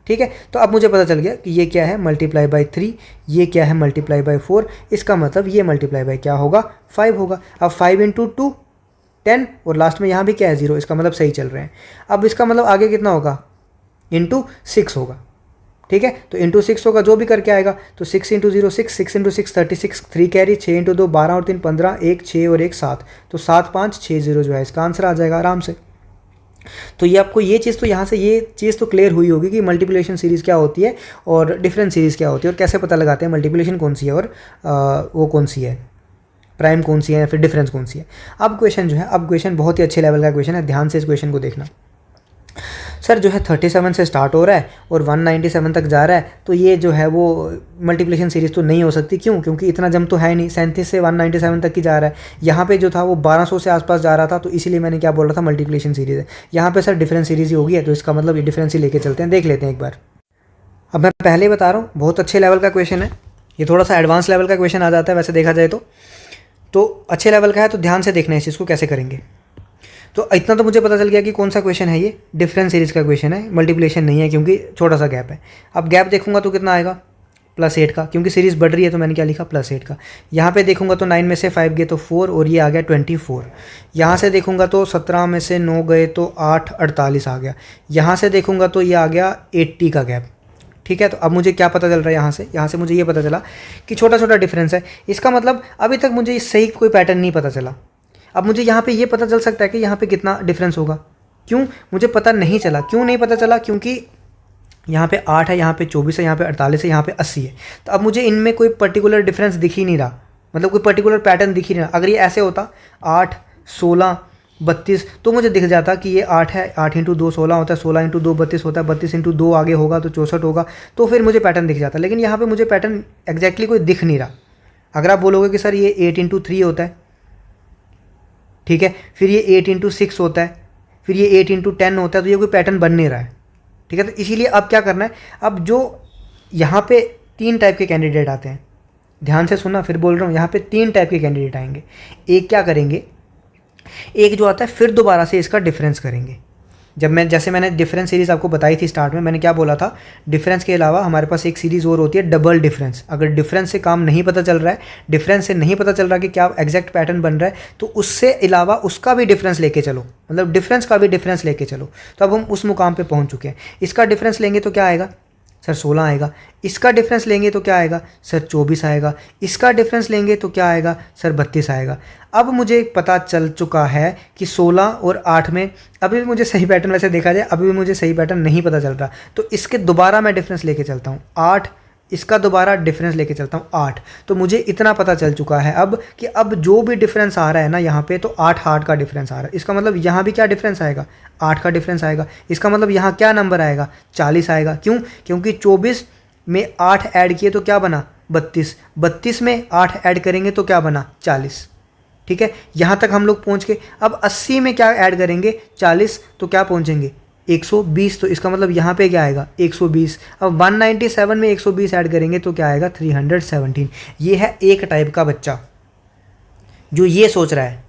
ठीक है। तो अब मुझे पता चल गया कि ये क्या है, मल्टीप्लाई बाई 3, ये क्या है, मल्टीप्लाई बाई 4, इसका मतलब ये मल्टीप्लाई बाई क्या होगा, 5 होगा। अब 5 × 2 10, और लास्ट में यहाँ भी क्या है 0, इसका मतलब सही चल रहे हैं। अब इसका मतलब आगे कितना होगा, × 6 होगा, ठीक है। तो × 6 होगा, जो भी करके आएगा। तो 6 × 0 6, 6 × 6 36, 3 कैरी, 6 × 2 12 और 3 15, 1 6 और 1 7, तो 7 5 6 0 जो है इसका आंसर आ जाएगा आराम से। तो ये आपको ये चीज़ तो यहाँ से ये चीज़ तो क्लियर हुई होगी कि मल्टीप्लिकेशन सीरीज़ क्या होती है और डिफरेंस सीरीज़ क्या होती है, और कैसे पता लगाते हैं मल्टीप्लिकेशन कौन सी है और वो कौन सी है, प्राइम कौन सी है या फिर डिफरेंस कौन सी है। अब क्वेश्चन जो है, अब क्वेश्चन बहुत ही अच्छे लेवल का क्वेश्चन है, ध्यान से इस क्वेश्चन को देखना। सर जो है 37 से स्टार्ट हो रहा है और 197 तक जा रहा है, तो ये जो है वो मल्टीप्लिकेशन सीरीज़ तो नहीं हो सकती। क्यों? क्योंकि इतना जंप तो है नहीं, 37 से 197 तक ही जा रहा है। यहाँ पे जो था वो 1200 से आसपास जा रहा था, तो इसीलिए मैंने क्या बोल रहा था, मल्टीप्लिकेशन सीरीज़ है। यहाँ पे सर डिफरेंस सीरीज़ ही होगी, तो इसका मतलब ये डिफरेंस ही लेके चलते हैं, देख लेते हैं एक बार। अब मैं पहले ही बता रहा हूँ बहुत अच्छे लेवल का क्वेश्चन है, ये थोड़ा सा एडवांस लेवल का क्वेश्चन आ जाता है वैसे देखा जाए तो अच्छे लेवल का है, तो ध्यान से देखना है इस चीज़ को कैसे करेंगे। तो इतना तो मुझे पता चल गया कि कौन सा क्वेश्चन है, ये डिफरेंस सीरीज़ का क्वेश्चन है, मल्टीप्लिकेशन नहीं है क्योंकि छोटा सा गैप है। अब गैप देखूंगा तो कितना आएगा, +8 का, क्योंकि सीरीज़ बढ़ रही है तो मैंने क्या लिखा, +8 का। यहाँ पे देखूंगा तो 9 में से 5 गए तो 4 और ये आ गया 24। यहाँ से देखूंगा तो 17 में से 9 गए तो 8, 48 आ गया। यहाँ से देखूंगा तो ये आ गया 80 का गैप, ठीक है। तो अब मुझे क्या पता चल रहा है, यहाँ से मुझे ये पता चला कि छोटा छोटा डिफरेंस है। इसका मतलब अभी तक मुझे सही कोई पैटर्न नहीं पता चला। अब मुझे यहाँ पे ये पता चल सकता है कि यहाँ पे कितना डिफरेंस होगा। क्यों मुझे पता नहीं चला, क्यों नहीं पता चला, क्योंकि यहाँ पे 8 है, यहाँ पे 24 है, यहाँ पे 48 है, यहाँ पे 80 है। तो अब मुझे इनमें कोई पर्टिकुलर डिफरेंस दिख ही नहीं रहा, मतलब कोई पर्टिकुलर पैटर्न दिख ही नहीं रहा। अगर ये ऐसे होता 8, 16, 32 तो मुझे दिख जाता कि ये 8 है, 8 × 2 16 होता है, 16 × 2 32 होता है, 32 × 2 आगे होगा तो 64 होगा, तो फिर मुझे पैटर्न दिख जाता। लेकिन यहाँ पे मुझे पैटर्न एग्जैक्टली कोई दिख नहीं रहा। अगर आप बोलोगे कि सर ये 8 × 3 होता है, ठीक है, फिर ये 8 × 6 होता है, फिर ये 8 × 10 होता है, तो ये कोई पैटर्न बन नहीं रहा है, ठीक है। तो इसीलिए अब क्या करना है, अब जो यहाँ पे 3 टाइप के कैंडिडेट आते हैं, ध्यान से सुनना, फिर बोल रहा हूँ, यहाँ पे 3 टाइप के कैंडिडेट आएंगे। एक क्या करेंगे, एक जो आता है फिर दोबारा से इसका डिफरेंस करेंगे, जैसे मैंने डिफरेंस सीरीज़ आपको बताई थी स्टार्ट में, मैंने क्या बोला था, डिफरेंस के अलावा हमारे पास एक सीरीज़ और होती है डबल डिफरेंस। अगर डिफरेंस से काम नहीं पता चल रहा है, डिफरेंस से नहीं पता चल रहा कि क्या एग्जैक्ट पैटर्न बन रहा है, तो उससे अलावा उसका भी डिफरेंस लेके चलो, मतलब डिफरेंस का भी डिफरेंस लेके चलो। तो अब हम उस मुकाम पर पहुँच चुके हैं। इसका डिफरेंस लेंगे तो क्या आएगा सर 16 आएगा। इसका डिफरेंस लेंगे तो क्या आएगा सर 24 आएगा। इसका डिफरेंस लेंगे तो क्या आएगा सर 32 आएगा। अब मुझे पता चल चुका है कि 16 और 8 में अभी भी मुझे सही पैटर्न, वैसे देखा जाए अभी भी मुझे सही पैटर्न नहीं पता चल रहा, तो इसके दोबारा मैं डिफरेंस लेके चलता हूँ 8, इसका दोबारा डिफरेंस लेके चलता हूँ 8। तो मुझे इतना पता चल चुका है अब कि अब जो भी डिफरेंस आ रहा है ना यहाँ पे, तो 8 का डिफरेंस आ रहा है। इसका मतलब यहाँ भी क्या डिफरेंस आएगा 8 का डिफरेंस आएगा। इसका मतलब यहाँ क्या नंबर आएगा 40 आएगा। क्यों? क्योंकि 24 में 8 ऐड किए तो क्या बना 32, 32 में 8 ऐड करेंगे तो क्या बना 40। ठीक है, यहाँ तक हम लोग पहुँच के अब 80 में क्या ऐड करेंगे 40 तो क्या पहुँचेंगे 120। तो इसका मतलब यहाँ पे क्या आएगा 120। अब 197 में 120 ऐड करेंगे तो क्या आएगा 317। ये है एक टाइप का बच्चा जो ये सोच रहा है।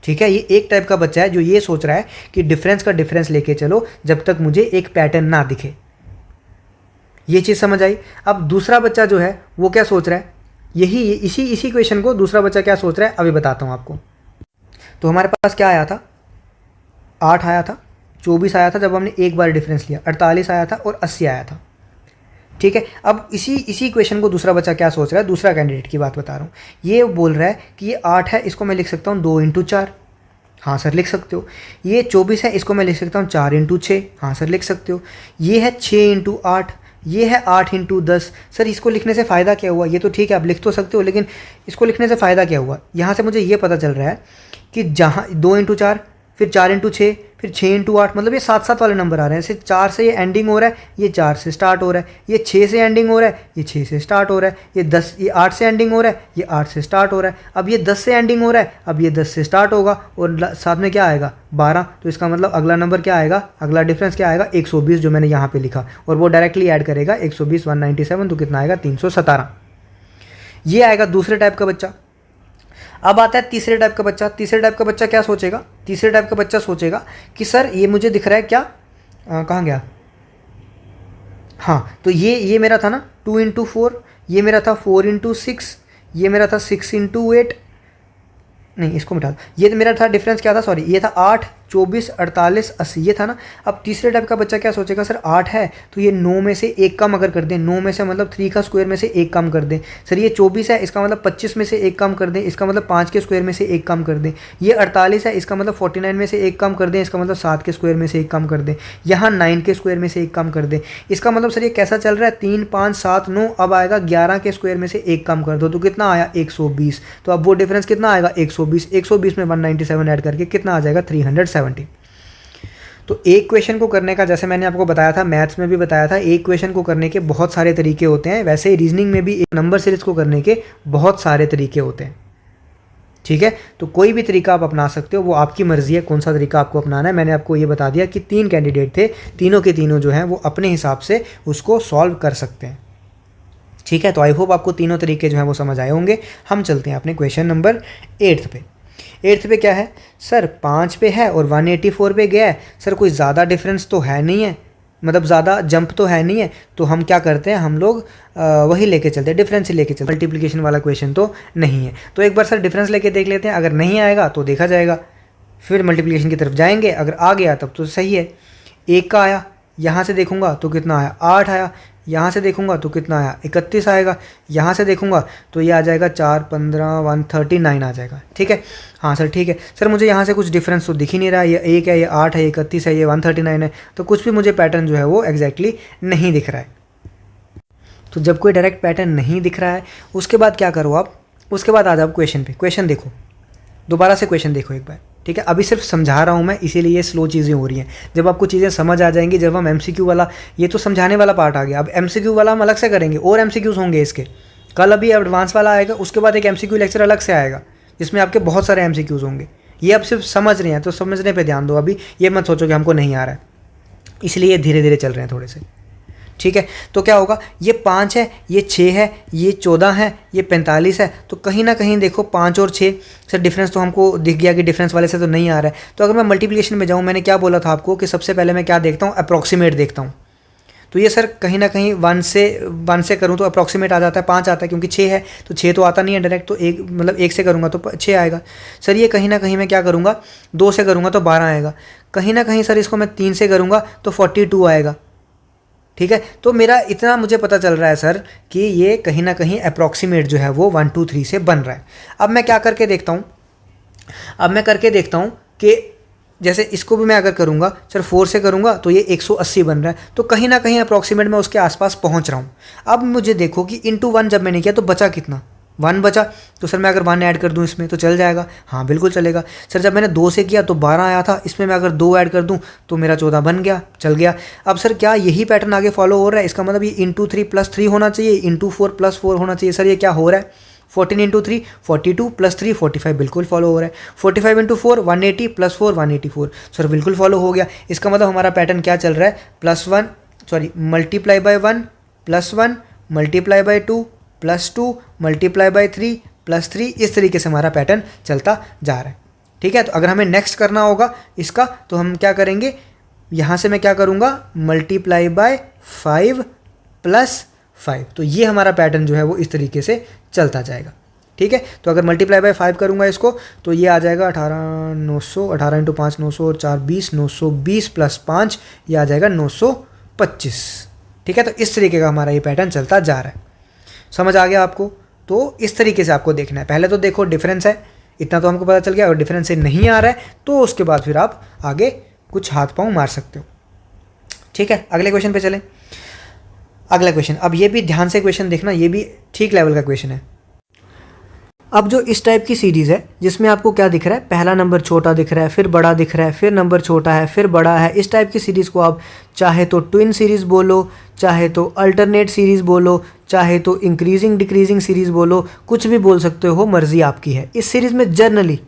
ठीक है, ये एक टाइप का बच्चा है जो ये सोच रहा है कि डिफरेंस का डिफरेंस लेके चलो जब तक मुझे एक पैटर्न ना दिखे। ये चीज़ समझ आई। अब दूसरा बच्चा जो है वो क्या सोच रहा है, यही इसी क्वेश्चन को दूसरा बच्चा क्या सोच रहा है अभी बताता हूँ आपको। तो हमारे पास क्या आया था 8 आया था, 24 आया था जब हमने एक बार डिफरेंस लिया, 48 आया था और 80 आया था। ठीक है, अब इसी क्वेश्चन को दूसरा बच्चा क्या सोच रहा है, दूसरा कैंडिडेट की बात बता रहा हूँ। ये बोल रहा है कि ये 8 है, इसको मैं लिख सकता हूँ 2 × 4। हाँ सर लिख सकते हो। ये 24 है, इसको मैं लिख सकता हूँ 4 × 6। हाँ सर लिख सकते हो। ये है 6 × 8, ये है 8 × 10। सर इसको लिखने से फ़ायदा क्या हुआ? ये तो ठीक है आप लिख तो सकते हो, लेकिन इसको लिखने से फ़ायदा क्या हुआ? यहाँ से मुझे ये पता चल रहा है कि जहाँ 2 × 4, फिर 4 × 6, फिर 6 × 8, मतलब ये 7 वाले नंबर आ रहे हैं। जैसे 4 से ये एंडिंग हो रहा है, ये 4 से स्टार्ट हो रहा है। ये 6 से एंडिंग हो रहा है, ये 6 से स्टार्ट हो रहा है। ये 8 से एंडिंग हो रहा है, ये 8 से स्टार्ट हो रहा है। अब ये 10 से एंडिंग हो रहा है, अब ये 10 से स्टार्ट होगा और साथ में क्या आएगा 12। तो इसका मतलब अगला नंबर क्या आएगा, अगला डिफरेंस क्या आएगा 120, जो मैंने यहाँ पर लिखा, और वो डायरेक्टली ऐड करेगा 120 197, तो कितना आएगा 317। ये आएगा दूसरे टाइप का बच्चा। अब आता है तीसरे टाइप का बच्चा। तीसरे टाइप का बच्चा क्या सोचेगा? तीसरे टाइप का बच्चा सोचेगा कि सर ये मुझे दिख रहा है क्या, कहाँ गया, हाँ तो ये मेरा था ना 2 × 4, ये मेरा था 4 × 6, ये मेरा था 6 × 8, नहीं इसको मिटा दो। ये तो मेरा था डिफरेंस क्या था, सॉरी ये था 8, 24, 48, 80, ये था ना। अब तीसरे टाइप का बच्चा क्या सोचेगा, सर 8 है तो ये 9 में से एक कम अगर कर दें, 9 में से मतलब 3 का स्क्वायर में से एक कम कर दें। सर ये 24 है, इसका मतलब 25 में से एक कम कर दें, इसका मतलब 5 के स्क्वायर में से एक कम कर दें। ये 48 है, इसका मतलब 49 में से एक कम कर दें, इसका मतलब 7 के स्क्वायर में से एक कम कर दें। यहाँ 9 के स्क्वायर में से एक कम कर दें। इसका मतलब सर ये कैसा चल रहा है 3, 5, 7, 9, अब आएगा 11 के स्क्वायर में से एक कम कर दो, तो कितना आया 120। तो अब वो डिफरेंस कितना आएगा 120, 120 में 197 ऐड करके कितना आ जाएगा 370। तो एक क्वेश्चन को करने का, जैसे मैंने आपको बताया था मैथ्स में भी बताया था, एक क्वेश्चन को करने के बहुत सारे तरीके होते हैं, वैसे ही रीजनिंग में भी एक नंबर सीरीज को करने के बहुत सारे तरीके होते हैं। ठीक है, तो कोई भी तरीका आप अपना सकते हो, वो आपकी मर्जी है कौन सा तरीका आपको अपनाना है। मैंने आपको ये बता दिया कि 3 कैंडिडेट थे, तीनों के तीनों जो हैं वो अपने हिसाब से उसको सॉल्व कर सकते हैं। ठीक है, तो आई होप आपको तीनों तरीके जो हैं वो समझ आए होंगे। हम चलते हैं अपने क्वेश्चन नंबर 8 पे। 8 पे क्या है सर, 5 पे है और 184 पे गया है। सर कोई ज़्यादा डिफरेंस तो है नहीं है, मतलब ज़्यादा जंप तो है नहीं है, तो हम क्या करते हैं, हम लोग वही लेके चलते हैं, डिफरेंस ही लेके चलते हैं। मल्टीप्लिकेशन वाला क्वेश्चन तो नहीं है, तो एक बार सर डिफरेंस लेके देख लेते हैं। अगर नहीं आएगा तो देखा जाएगा, फिर मल्टीप्लिकेशन की तरफ जाएंगे। अगर आ गया तब तो सही है। 1 का आया, यहाँ से देखूंगा तो कितना आया 8 आया, यहाँ से देखूंगा तो कितना आया 31 आएगा, यहाँ से देखूंगा तो ये आ जाएगा 4, 15, 139 आ जाएगा। ठीक है, हाँ सर ठीक है। सर मुझे यहाँ से कुछ डिफरेंस तो दिख ही नहीं रहा है, ये 1 है, ये 8 है, ये 31 है, ये 139 है, तो कुछ भी मुझे पैटर्न जो है वो एग्जैक्टली नहीं दिख रहा है। तो जब कोई डायरेक्ट पैटर्न नहीं दिख रहा है, उसके बाद क्या करो आप, उसके बाद आ जाओ क्वेश्चन पे। क्वेश्चन देखो, दोबारा से क्वेश्चन देखो एक बार। ठीक है, अभी सिर्फ समझा रहा हूँ मैं, इसीलिए ये स्लो चीज़ें हो रही हैं। जब आपको चीज़ें समझ आ जाएंगी, जब हम एमसीक्यू वाला, ये तो समझाने वाला पार्ट आ गया, अब एमसीक्यू वाला हम अलग से करेंगे, और एमसीक्यूज़ होंगे इसके। कल अभी एडवांस वाला आएगा, उसके बाद एक एमसीक्यू लेक्चर अलग से आएगा जिसमें आपके बहुत सारे एमसीक्यूज़ होंगे। ये आप सिर्फ समझ रहे हैं तो समझने पर ध्यान दो, अभी ये मत सोचो कि हमको नहीं आ रहा है, इसलिए धीरे धीरे चल रहे हैं थोड़े से। ठीक है, तो क्या होगा, ये 5 है, ये 6 है, ये 14 है, ये 45 है। तो कहीं ना कहीं देखो 5 और 6 सर डिफरेंस तो हमको दिख गया कि डिफरेंस वाले से तो नहीं आ रहा है। तो अगर मैं मल्टीप्लिकेशन में जाऊँ, मैंने क्या बोला था आपको कि सबसे पहले मैं क्या देखता हूँ, अप्रॉक्सीमेट देखता हूँ। तो ये सर कहीं ना कहीं 1 से करूँ तो अप्रॉक्सीमेट आ जाता है, 5 आता है, क्योंकि 6 है तो 6 तो आता नहीं है डायरेक्ट, तो एक मतलब 1 से करूँगा तो 6 आएगा। सर ये कहीं ना कहीं मैं क्या करूँगा, 2 से करूँगा तो 12 आएगा। कहीं ना कहीं सर इसको मैं 3 से करूँगा तो 42 आएगा। ठीक है, तो मेरा इतना मुझे पता चल रहा है सर कि ये कहीं ना कहीं अप्रॉक्सीमेट जो है वो 1 2 3 से बन रहा है। अब मैं क्या करके देखता हूँ, अब मैं करके देखता हूँ कि जैसे इसको भी मैं अगर करूँगा सर 4 से करूँगा तो ये 180 बन रहा है। तो कहीं ना कहीं अप्रॉक्सीमेट मैं उसके आसपास पहुँच रहा हूँ। अब मुझे देखो कि इंटू 1 जब मैंने किया तो बचा कितना, 1 बचा। तो सर मैं अगर 1 ऐड कर दूं इसमें तो चल जाएगा, हाँ बिल्कुल चलेगा। सर जब मैंने 2 से किया तो 12 आया था, इसमें मैं अगर 2 ऐड कर दूं तो मेरा 14 बन गया, चल गया। अब सर क्या यही पैटर्न आगे फॉलो हो रहा है? इसका मतलब ये इंटू 3 + 3 होना चाहिए, इंटू 4 + 4 होना चाहिए। सर ये क्या हो रहा है, 14 इंटू 3 42 + 3 45 बिल्कुल फॉलो हो रहा है। 45 इंटू 4 180 + 4 184 सर बिल्कुल फॉलो हो गया। इसका मतलब हमारा पैटर्न क्या चल रहा है, multiply by 1 + 1 multiply by 2 + 2 multiply by 3 + 3, इस तरीके से हमारा पैटर्न चलता जा रहा है। ठीक है, तो अगर हमें नेक्स्ट करना होगा इसका तो हम क्या करेंगे, यहाँ से मैं क्या करूँगा, मल्टीप्लाई बाय 5 + 5। तो ये हमारा पैटर्न जो है वो इस तरीके से चलता जाएगा। ठीक है, तो अगर मल्टीप्लाई बाय 5 करूँगा इसको तो ये आ जाएगा 18 900, 18 इंटू 5 900 और 4 20, 920 + 5 ये आ जाएगा 925। ठीक है, तो इस तरीके का हमारा ये पैटर्न चलता जा रहा है। समझ आ गया आपको? तो इस तरीके से आपको देखना है। पहले तो देखो डिफरेंस है, इतना तो हमको पता चल गया। और डिफरेंस से नहीं आ रहा है तो उसके बाद फिर आप आगे कुछ हाथ पांव मार सकते हो। ठीक है, अगले क्वेश्चन पे चलें। अगला क्वेश्चन, अब ये भी ध्यान से क्वेश्चन देखना, ये भी ठीक लेवल का क्वेश्चन है। अब जो इस टाइप की सीरीज़ है जिसमें आपको क्या दिख रहा है, पहला नंबर छोटा दिख रहा है, फिर बड़ा दिख रहा है, फिर नंबर छोटा है, फिर बड़ा है, इस टाइप की सीरीज़ को आप चाहे तो ट्विन सीरीज़ बोलो, चाहे तो अल्टरनेट सीरीज़ बोलो, चाहे तो इंक्रीजिंग डिक्रीजिंग सीरीज़ बोलो, कुछ भी बोल सकते हो, मर्जी आपकी है। इस सीरीज़ में जनरली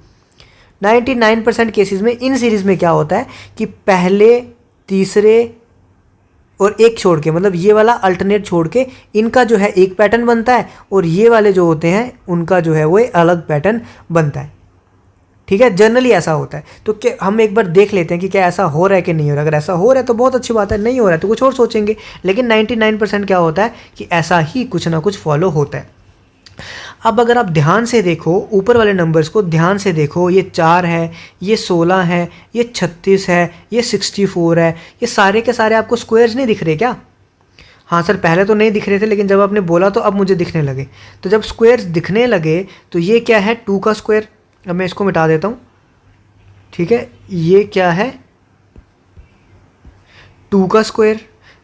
99% केसेस में इन सीरीज़ में क्या होता है कि पहले, तीसरे और एक छोड़ के, मतलब ये वाला अल्टरनेट छोड़ के इनका जो है एक पैटर्न बनता है और ये वाले जो होते हैं उनका जो है वो एक अलग पैटर्न बनता है। ठीक है, जनरली ऐसा होता है। तो क्या हम एक बार देख लेते हैं कि क्या ऐसा हो रहा है कि नहीं हो रहा है। अगर ऐसा हो रहा है तो बहुत अच्छी बात है, नहीं हो रहा है तो कुछ और सोचेंगे। लेकिन 99% क्या होता है कि ऐसा ही कुछ ना कुछ फॉलो होता है। अब अगर आप ध्यान से देखो, ऊपर वाले नंबर्स को ध्यान से देखो, ये 4 है, ये 16 है, ये 36 है, ये 64 है, ये सारे के सारे आपको स्क्वायर्स नहीं दिख रहे क्या? हाँ सर, पहले तो नहीं दिख रहे थे लेकिन जब आपने बोला तो अब मुझे दिखने लगे। तो जब स्क्वायर्स दिखने लगे तो ये क्या है, 2 का स्क्वायर। अब मैं इसको मिटा देता हूँ। ठीक है, ये क्या है, 2 का स्क्वायर।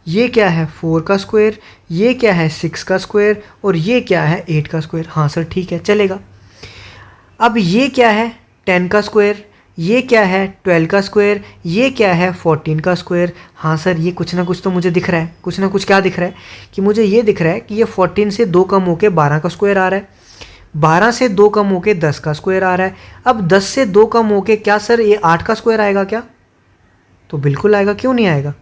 ये क्या है, 4 का स्क्वायर। ये क्या है, 6 का स्क्वायर। और ये क्या है, 8 का स्क्वायर। हाँ सर ठीक है, चलेगा। अब ये क्या है, 10 का स्क्वायर। ये क्या है, 12 का स्क्वायर। ये क्या है, 14 का स्क्वायर। हाँ सर, ये कुछ ना कुछ तो मुझे दिख रहा है। कुछ ना कुछ क्या दिख रहा है कि मुझे ये दिख रहा है कि ये 14 से 2 कम होके 12 का स्क्वायर आ रहा है। 12 से 2 कम होके 10 का स्क्वायर आ रहा है। अब 10 से 2 कम होके क्या सर ये 8 का स्क्वायर आएगा क्या? तो बिल्कुल आएगा, क्यों नहीं आएगा?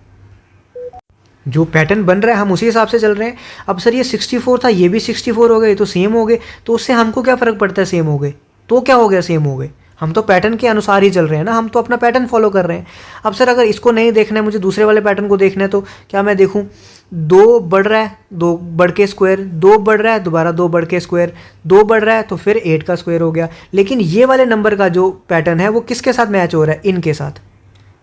जो पैटर्न बन रहा है हम उसी हिसाब से चल रहे हैं। अब सर ये 64 था, ये भी 64 हो गए, तो सेम हो गए। तो उससे हमको क्या फ़र्क पड़ता है, सेम हो गए तो क्या हो गया, सेम हो गए। हम तो पैटर्न के अनुसार ही चल रहे हैं ना, हम तो अपना पैटर्न फॉलो कर रहे हैं। अब सर अगर इसको नहीं देखना है, मुझे दूसरे वाले पैटर्न को देखना है, तो क्या मैं देखूँ, 2 बढ़ रहा है, 2 बढ़ के स्क्वायर, 2 बढ़ रहा है, दोबारा 2 बढ़ के स्क्वायर, 2 बढ़ रहा है तो फिर 8 का स्क्वायर हो गया। लेकिन ये वाले नंबर का जो पैटर्न है वो किसके साथ मैच हो रहा है, इनके साथ।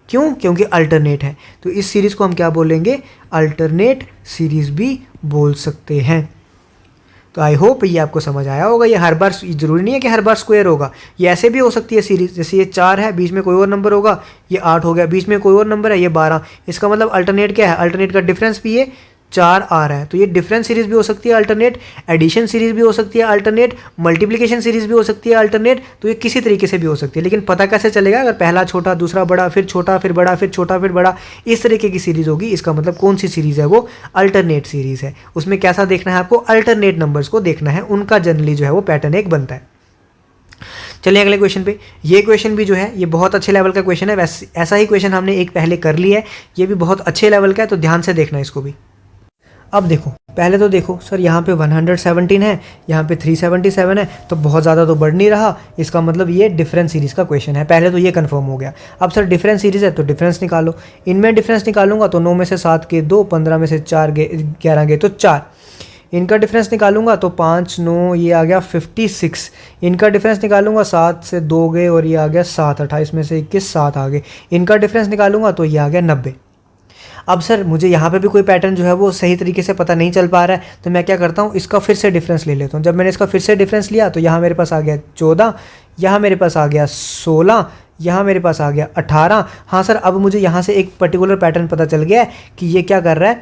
क्यों? क्योंकि अल्टरनेट है। तो इस सीरीज़ को हम क्या बोलेंगे, अल्टरनेट सीरीज़ भी बोल सकते हैं। तो आई होप ये आपको समझ आया होगा। ये हर बार ज़रूरी नहीं है कि हर बार स्क्वायर होगा, ये ऐसे भी हो सकती है सीरीज़। जैसे ये 4 है, बीच में कोई और नंबर होगा, ये 8 हो गया, बीच में कोई और नंबर है, ये 12। इसका मतलब अल्टरनेट क्या है, अल्टरनेट का डिफरेंस भी ये 4 आ रहा है। तो ये डिफरेंस सीरीज़ भी हो सकती है अल्टरनेट, एडिशन सीरीज़ भी हो सकती है अल्टरनेट, मल्टीप्लिकेशन सीरीज़ भी हो सकती है अल्टरनेट। तो ये किसी तरीके से भी हो सकती है। लेकिन पता कैसे चलेगा, अगर पहला छोटा, दूसरा बड़ा, फिर छोटा, फिर बड़ा, फिर छोटा, फिर बड़ा, इस तरीके की सीरीज़ होगी, इसका मतलब कौन सी सीरीज़ है, वो अल्टरनेट सीरीज़ है। उसमें कैसा देखना है आपको, अल्टरनेट नंबर्स को देखना है, उनका जनरली जो है वो पैटर्न एक बनता है। चलिए अगले क्वेश्चन पे। ये क्वेश्चन भी जो है ये बहुत अच्छे लेवल का क्वेश्चन है। वैसे ऐसा ही क्वेश्चन हमने एक पहले कर लिया है, ये भी बहुत अच्छे लेवल का है, तो ध्यान से देखना इसको भी। अब देखो, पहले तो देखो सर यहाँ पे 117 है, यहाँ पे 377 है, तो बहुत ज़्यादा तो बढ़ नहीं रहा, इसका मतलब ये डिफरेंस सीरीज़ का क्वेश्चन है। पहले तो ये कंफर्म हो गया। अब सर डिफरेंस सीरीज़ है तो डिफरेंस निकालो। इनमें डिफरेंस निकालूंगा तो 9 में से 7 के 2, 15 में से 4 गए 11 गए तो 4। इनका डिफरेंस निकालूंगा तो 5 9 ये आ गया 56। इनका डिफरेंस निकालूंगा 7 से 2 गए और ये आ गया 7, 28 में से 21 7 आ गए। इनका डिफरेंस निकालूंगा तो ये आ गया 90। अब सर मुझे यहाँ पे भी कोई पैटर्न जो है वो सही तरीके से पता नहीं चल पा रहा है, तो मैं क्या करता हूँ, इसका फिर से डिफरेंस ले लेता हूँ। जब मैंने इसका फिर से डिफरेंस लिया तो यहाँ मेरे पास आ गया 14, यहाँ मेरे पास आ गया 16, यहाँ मेरे पास आ गया 18। हाँ सर, अब मुझे यहाँ से एक पर्टिकुलर पैटर्न पता चल गया है कि ये क्या कर रहा है,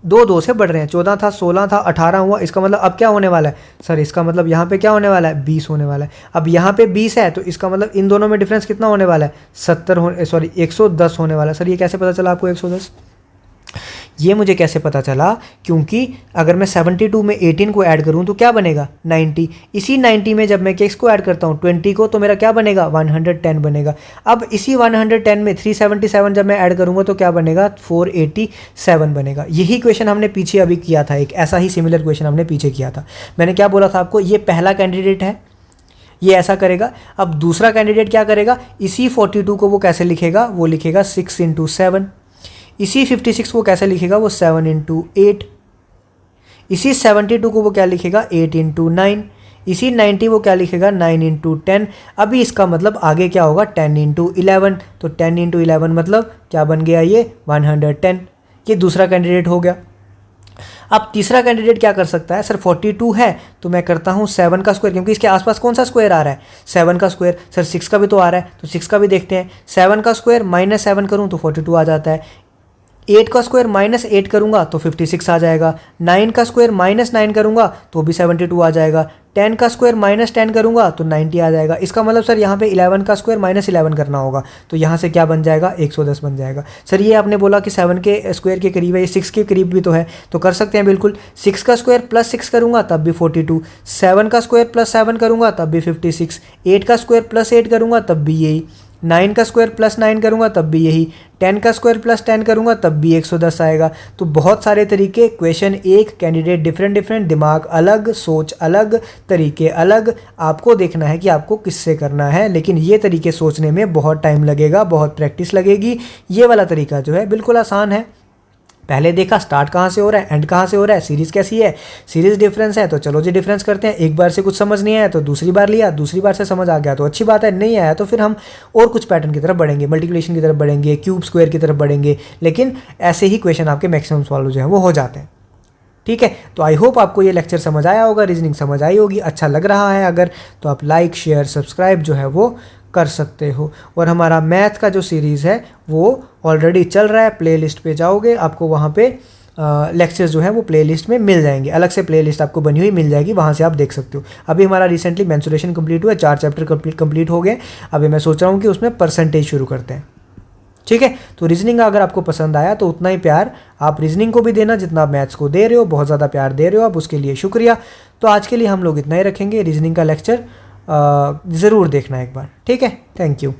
2 से बढ़ रहे हैं। 14 था, 16 था, 18 हुआ। इसका मतलब अब क्या होने वाला है सर, इसका मतलब यहाँ पे क्या होने वाला है, 20 होने वाला है। अब यहाँ पे 20 है तो इसका मतलब इन दोनों में डिफरेंस कितना होने वाला है, 110 होने वाला है। सर ये कैसे पता चला आपको 110? ये मुझे कैसे पता चला, क्योंकि अगर मैं 72 में 18 को ऐड करूं तो क्या बनेगा, 90। इसी 90 में जब मैं किस को ऐड करता हूं, 20 को, तो मेरा क्या बनेगा, 110 बनेगा। अब इसी 110 में 377 जब मैं ऐड करूंगा तो क्या बनेगा, 487 बनेगा। यही क्वेश्चन हमने पीछे अभी किया था, एक ऐसा ही सिमिलर क्वेश्चन हमने पीछे किया था। मैंने क्या बोला था आपको, ये पहला कैंडिडेट है, ये ऐसा करेगा। अब दूसरा कैंडिडेट क्या करेगा, इसी 42 को वो कैसे लिखेगा, वो लिखेगा 6 × 7। इसी 56 को कैसे लिखेगा, वो 7 × 8। इसी 72 को वो क्या लिखेगा, 8 × 9। इसी 90 वो क्या लिखेगा, 9 × 10। अभी इसका मतलब आगे क्या होगा, 10 × 11। तो 10 × 11 मतलब क्या बन गया, ये 110। ये दूसरा कैंडिडेट हो गया। अब तीसरा कैंडिडेट क्या कर सकता है, सर 42 है तो मैं करता हूँ 7 का स्क्वायर, क्योंकि इसके आसपास कौन सा स्क्वायर आ रहा है, 7 का स्क्वायर। सर 6 का भी तो आ रहा है, तो 6 का भी देखते हैं। 7 का स्क्वायर -7 करूँ तो 42 आ जाता है। 8 का स्क्वायर -8 करूंगा तो 56 आ जाएगा। 9 का स्क्वायर -9 करूंगा तो भी 72 आ जाएगा। 10 का स्क्वायर -10 करूंगा तो 90 आ जाएगा। इसका मतलब सर यहाँ पे 11 का स्क्वायर -11 करना होगा, तो यहाँ से क्या बन जाएगा, 110 बन जाएगा। सर ये आपने बोला कि 7 के स्क्वायर के करीब है, ये 6 के करीब भी तो है, तो कर सकते हैं बिल्कुल। 6 का स्क्वायर +6 करूंगा तब भी 42, 7 का स्क्वायर +7 करूंगा तब भी 56, 8 का स्क्वायर +8 करूंगा तब भी यही, 9 का स्क्वायर +9 करूंगा तब भी यही, 10 का स्क्वायर +10 करूंगा तब भी 110 आएगा। तो बहुत सारे तरीके, क्वेश्चन एक, कैंडिडेट डिफरेंट, दिमाग अलग, सोच अलग, तरीके अलग। आपको देखना है कि आपको किससे करना है, लेकिन ये तरीके सोचने में बहुत टाइम लगेगा, बहुत प्रैक्टिस लगेगी। ये वाला तरीका जो है बिल्कुल आसान है। पहले देखा स्टार्ट कहाँ से हो रहा है, एंड कहाँ से हो रहा है, सीरीज़ कैसी है, सीरीज़ डिफरेंस है तो चलो जी डिफरेंस करते हैं। एक बार से कुछ समझ नहीं आया तो दूसरी बार लिया, दूसरी बार से समझ आ गया तो अच्छी बात है, नहीं आया तो फिर हम और कुछ पैटर्न की तरफ बढ़ेंगे, मल्टीप्लिकेशन की तरफ बढ़ेंगे, क्यूब स्क्वायर की तरफ बढ़ेंगे। लेकिन ऐसे ही क्वेश्चन आपके मैक्सिमम सॉल्व जो है वो हो जाते हैं। ठीक है, तो आई होप आपको ये लेक्चर समझ आया होगा, रीजनिंग समझ आई होगी। अच्छा लग रहा है अगर, तो आप लाइक शेयर सब्सक्राइब जो है वो कर सकते हो। और हमारा मैथ का जो सीरीज़ है वो ऑलरेडी चल रहा है, प्लेलिस्ट पे जाओगे आपको वहाँ पे लेक्चर्स जो है वो प्लेलिस्ट में मिल जाएंगे, अलग से प्लेलिस्ट आपको बनी हुई मिल जाएगी, वहाँ से आप देख सकते हो। अभी हमारा रिसेंटली मेंसुरेशन कंप्लीट हुआ है, 4 चैप्टर कंप्लीट हो गए। अभी मैं सोच रहा हूँ कि उसमें परसेंटेज शुरू करते हैं। ठीक है, तो रीजनिंग अगर आपको पसंद आया तो उतना ही प्यार आप रीजनिंग को भी देना जितना आप मैथ्स को दे रहे हो, बहुत ज़्यादा प्यार दे रहे हो आप, उसके लिए शुक्रिया। तो आज के लिए हम लोग इतना ही रखेंगे, रीजनिंग का लेक्चर ज़रूर देखना एक बार। ठीक है, थैंक यू।